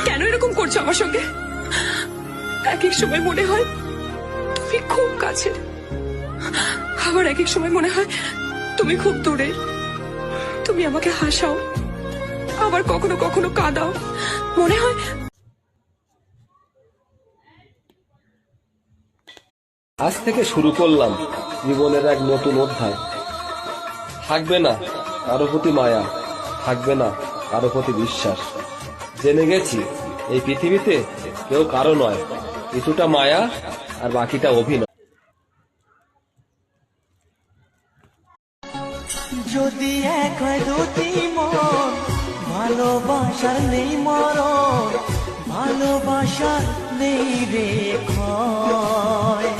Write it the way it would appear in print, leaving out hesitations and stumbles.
কেন এরকম করছো আমার সঙ্গে? এক এক সময় মনে হয় তুমি খুব কাছে, আবার এক এক সময় মনে হয় তুমি খুব দূরে। তুমি আমাকে হাসাও, আবার কখনো কখনো কাঁদাও। মনে হয় আজ থেকে শুরু করলাম জীবনের এক নতুন অধ্যায়। থাকবে না কারো প্রতি মায়া, থাকবে না কারো প্রতি বিশ্বাস। জেনে গেছি এই পৃথিবীতে কেউ কারো নয়, কিছুটা মায়া আর বাকিটা অভিনয়। যদি এক হয় দুটি মন, ভালোবাসার নেই মরণ, ভালোবাসার নেই রে ক্ষয়।